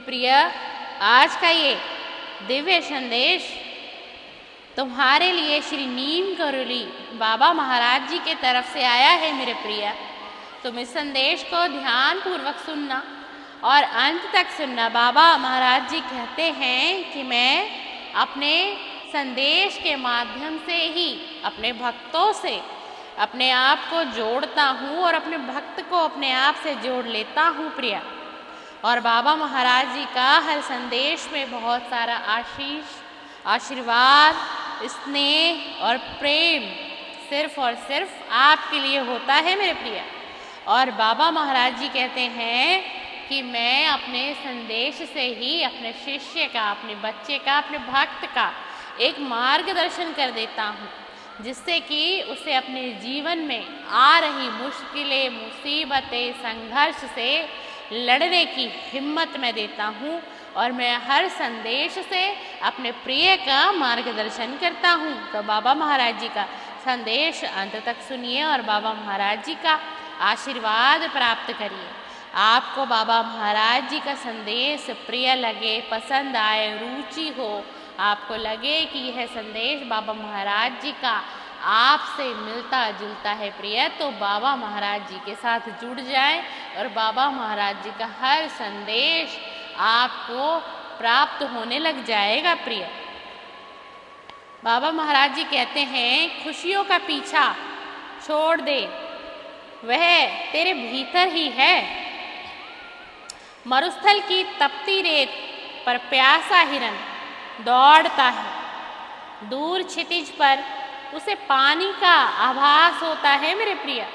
प्रिय, आज का ये दिव्य संदेश तुम्हारे लिए श्री नीम करोली बाबा महाराज जी के तरफ से आया है। मेरे प्रिय, तुम इस संदेश को ध्यान पूर्वक सुनना और अंत तक सुनना। बाबा महाराज जी कहते हैं कि मैं अपने संदेश के माध्यम से ही अपने भक्तों से अपने आप को जोड़ता हूँ और अपने भक्त को अपने आप से जोड़ लेता हूँ प्रिय। और बाबा महाराज जी का हर संदेश में बहुत सारा आशीष, आशीर्वाद, स्नेह और प्रेम सिर्फ और सिर्फ आपके लिए होता है मेरे प्रिय। और बाबा महाराज जी कहते हैं कि मैं अपने संदेश से ही अपने शिष्य का, अपने बच्चे का, अपने भक्त का एक मार्गदर्शन कर देता हूँ, जिससे कि उसे अपने जीवन में आ रही मुश्किलें, मुसीबतें, संघर्ष से लड़ने की हिम्मत मैं देता हूँ। और मैं हर संदेश से अपने प्रिय का मार्गदर्शन करता हूँ। तो बाबा महाराज जी का संदेश अंत तक सुनिए और बाबा महाराज जी का आशीर्वाद प्राप्त करिए। आपको बाबा महाराज जी का संदेश प्रिय लगे, पसंद आए, रुचि हो, आपको लगे कि यह संदेश बाबा महाराज जी का आपसे मिलता जुलता है प्रिय, तो बाबा महाराज जी के साथ जुड़ जाएं और बाबा महाराज जी का हर संदेश आपको प्राप्त होने लग जाएगा प्रिय। बाबा महाराज जी कहते हैं, खुशियों का पीछा छोड़ दे, वह तेरे भीतर ही है। मरुस्थल की तपती रेत पर प्यासा हिरन दौड़ता है, दूर क्षितिज पर उसे पानी का आभास होता है मेरे प्रिय,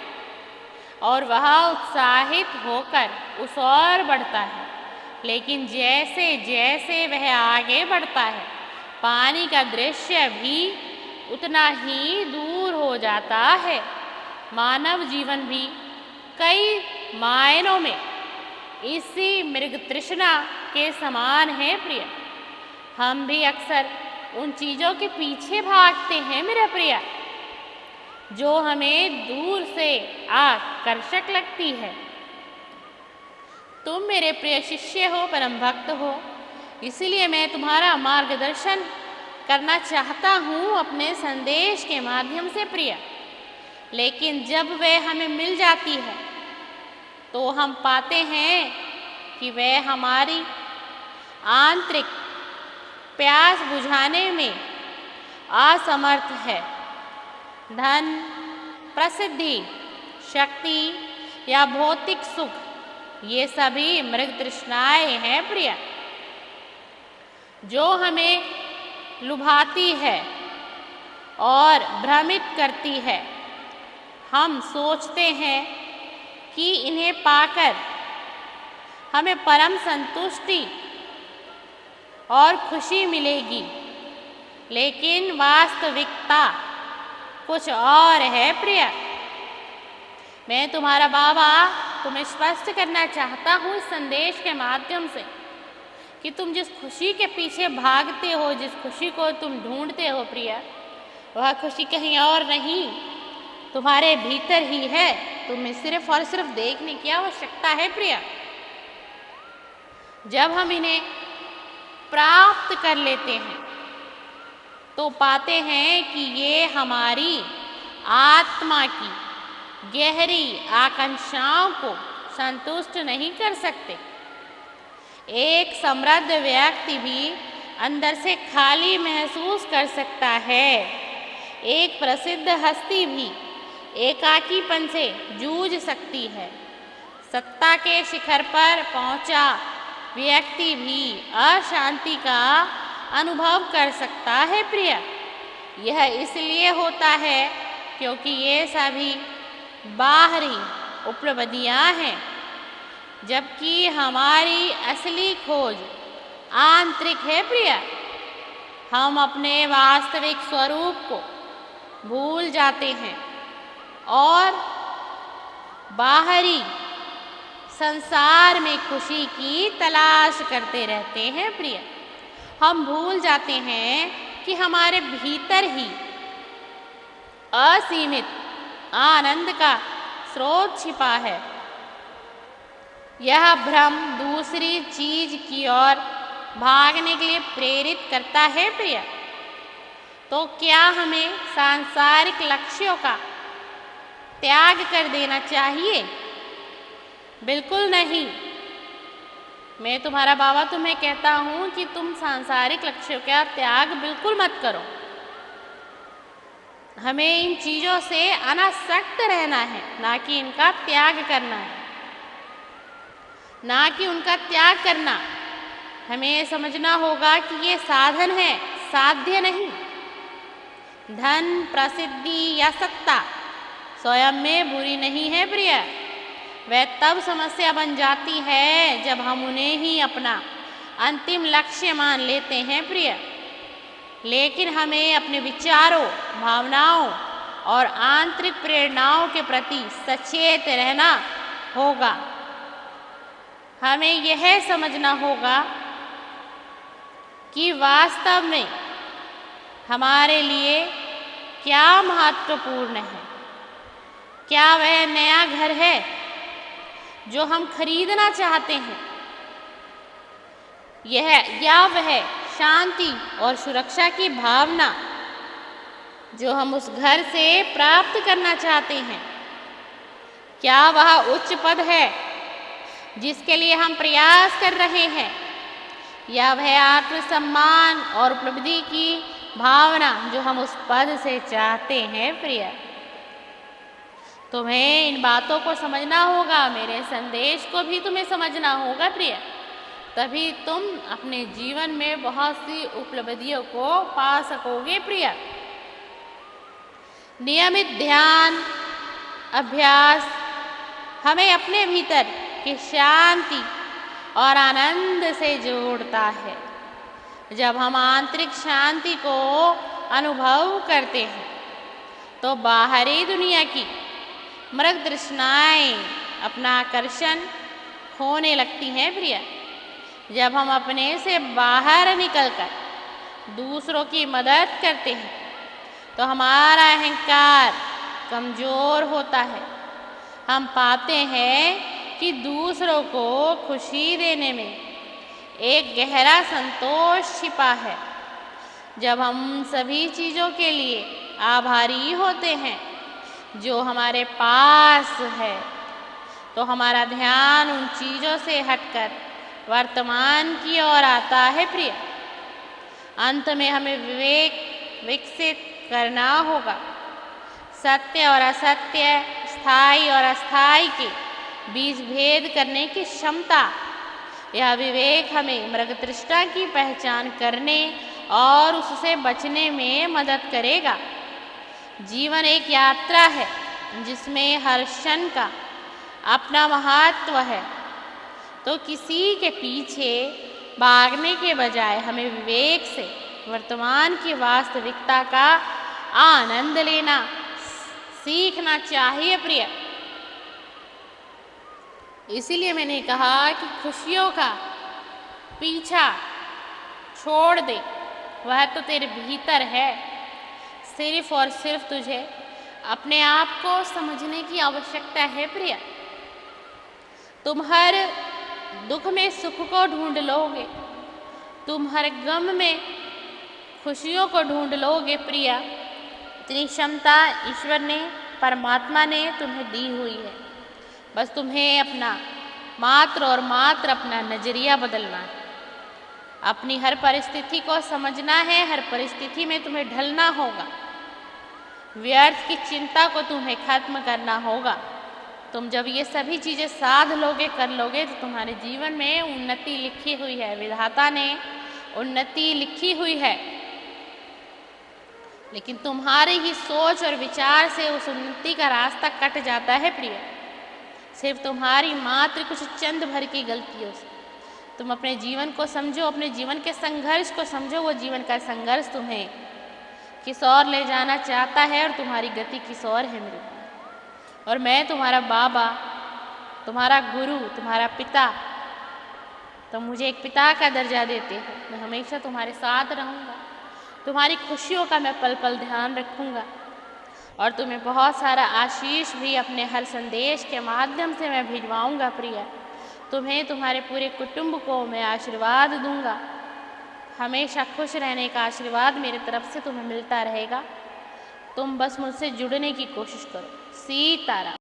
और वह उत्साहित होकर उस ओर बढ़ता है। लेकिन जैसे जैसे वह आगे बढ़ता है, पानी का दृश्य भी उतना ही दूर हो जाता है। मानव जीवन भी कई मायनों में इसी मृग तृष्णा के समान है प्रिय। हम भी अक्सर उन चीज़ों के पीछे भागते हैं मेरे प्रिय, जो हमें दूर से आकर्षक लगती है। तुम मेरे प्रिय शिष्य हो, परम भक्त हो, इसीलिए मैं तुम्हारा मार्गदर्शन करना चाहता हूँ अपने संदेश के माध्यम से प्रिय। लेकिन जब वह हमें मिल जाती है तो हम पाते हैं कि वह हमारी आंतरिक प्यास बुझाने में असमर्थ है। धन, प्रसिद्धि, शक्ति या भौतिक सुख, ये सभी मृग तृष्णाएं हैं प्रिय, जो हमें लुभाती है और भ्रमित करती है। हम सोचते हैं कि इन्हें पाकर हमें परम संतुष्टि और खुशी मिलेगी, लेकिन वास्तविकता कुछ और है प्रिय। मैं तुम्हारा बाबा तुम्हें स्पष्ट करना चाहता हूँ इस संदेश के माध्यम से कि तुम जिस खुशी के पीछे भागते हो, जिस खुशी को तुम ढूंढते हो प्रिय, वह खुशी कहीं और नहीं, तुम्हारे भीतर ही है। तुम्हें सिर्फ और सिर्फ देखने की आवश्यकता है प्रिय। जब हम इन्हें प्राप्त कर लेते हैं तो पाते हैं कि ये हमारी आत्मा की गहरी आकांक्षाओं को संतुष्ट नहीं कर सकते। एक समृद्ध व्यक्ति भी अंदर से खाली महसूस कर सकता है। एक प्रसिद्ध हस्ती भी एकाकीपन से जूझ सकती है। सत्ता के शिखर पर पहुंचा व्यक्ति भी अशांति का अनुभव कर सकता है प्रिय। यह इसलिए होता है क्योंकि ये सभी बाहरी उपलब्धियां हैं, जबकि हमारी असली खोज आंतरिक है प्रिय। हम अपने वास्तविक स्वरूप को भूल जाते हैं और बाहरी संसार में खुशी की तलाश करते रहते हैं प्रिय। हम भूल जाते हैं कि हमारे भीतर ही असीमित आनंद का स्रोत छिपा है। यह भ्रम दूसरी चीज की ओर भागने के लिए प्रेरित करता है प्रिय। तो क्या हमें सांसारिक लक्ष्यों का त्याग कर देना चाहिए? बिल्कुल नहीं। मैं तुम्हारा बाबा तुम्हें कहता हूं कि तुम सांसारिक लक्ष्यों का त्याग बिल्कुल मत करो। हमें इन चीजों से अनासक्त रहना है, ना कि इनका त्याग करना है, ना कि उनका त्याग करना। हमें समझना होगा कि ये साधन है, साध्य नहीं। धन, प्रसिद्धि या सत्ता स्वयं में बुरी नहीं है प्रिय। वह तब समस्या बन जाती है जब हम उन्हें ही अपना अंतिम लक्ष्य मान लेते हैं प्रिय। लेकिन हमें अपने विचारों, भावनाओं और आंतरिक प्रेरणाओं के प्रति सचेत रहना होगा। हमें यह समझना होगा कि वास्तव में हमारे लिए क्या महत्वपूर्ण है। क्या वह नया घर है जो हम खरीदना चाहते हैं, या वह शांति और सुरक्षा की भावना जो हम उस घर से प्राप्त करना चाहते हैं? क्या वह उच्च पद है जिसके लिए हम प्रयास कर रहे हैं, या वह आत्मसम्मान और उपलब्धि की भावना जो हम उस पद से चाहते हैं प्रिय? तुम्हें इन बातों को समझना होगा, मेरे संदेश को भी तुम्हें समझना होगा प्रिय। तभी तुम अपने जीवन में बहुत सी उपलब्धियों को पा सकोगे प्रिय। नियमित ध्यान अभ्यास हमें अपने भीतर की शांति और आनंद से जोड़ता है। जब हम आंतरिक शांति को अनुभव करते हैं तो बाहरी दुनिया की मृग तृष्णाएं अपना आकर्षण खोने लगती हैं प्रिय। जब हम अपने से बाहर निकलकर दूसरों की मदद करते हैं तो हमारा अहंकार कमजोर होता है। हम पाते हैं कि दूसरों को खुशी देने में एक गहरा संतोष छिपा है। जब हम सभी चीज़ों के लिए आभारी होते हैं जो हमारे पास है, तो हमारा ध्यान उन चीज़ों से हटकर वर्तमान की ओर आता है प्रिय। अंत में हमें विवेक विकसित करना होगा। सत्य और असत्य, स्थायी और अस्थायी के बीच भेद करने की क्षमता, यह विवेक हमें मृग तृष्णा की पहचान करने और उससे बचने में मदद करेगा। जीवन एक यात्रा है जिसमें हर क्षण का अपना महत्व है। तो किसी के पीछे भागने के बजाय हमें विवेक से वर्तमान की वास्तविकता का आनंद लेना सीखना चाहिए प्रिय। इसीलिए मैंने कहा कि खुशियों का पीछा छोड़ दे, वह तो तेरे भीतर है। सिर्फ और सिर्फ तुझे अपने आप को समझने की आवश्यकता है प्रिय। तुम हर दुख में सुख को ढूंढ लोगे, तुम हर गम में खुशियों को ढूंढ लोगे प्रिय। इतनी क्षमता ईश्वर ने, परमात्मा ने तुम्हें दी हुई है। बस तुम्हें अपना मात्र और मात्र अपना नजरिया बदलना है। अपनी हर परिस्थिति को समझना है, हर परिस्थिति में तुम्हें ढलना होगा। व्यर्थ की चिंता को तुम्हें खत्म करना होगा। तुम जब ये सभी चीज़ें साध लोगे, कर लोगे, तो तुम्हारे जीवन में उन्नति लिखी हुई है। विधाता ने उन्नति लिखी हुई है, लेकिन तुम्हारी ही सोच और विचार से उस उन्नति का रास्ता कट जाता है प्रिय। सिर्फ तुम्हारी मात्र कुछ चंद भर की गलतियों से। तुम अपने जीवन को समझो, अपने जीवन के संघर्ष को समझो। वो जीवन का संघर्ष तुम्हें किस ओर ले जाना चाहता है और तुम्हारी गति किस ओर है मेरे। और मैं तुम्हारा बाबा, तुम्हारा गुरु, तुम्हारा पिता, तुम मुझे एक पिता का दर्जा देते हो। मैं हमेशा तुम्हारे साथ रहूँगा, तुम्हारी खुशियों का मैं पल पल ध्यान रखूँगा और तुम्हें बहुत सारा आशीष भी अपने हर संदेश के माध्यम से मैं भिजवाऊँगा प्रिय। तुम्हें तुम्हारे पूरे कुटुंब को मैं आशीर्वाद दूंगा। हमेशा खुश रहने का आशीर्वाद मेरे तरफ से तुम्हें मिलता रहेगा। तुम बस मुझसे जुड़ने की कोशिश करो। सीताराम।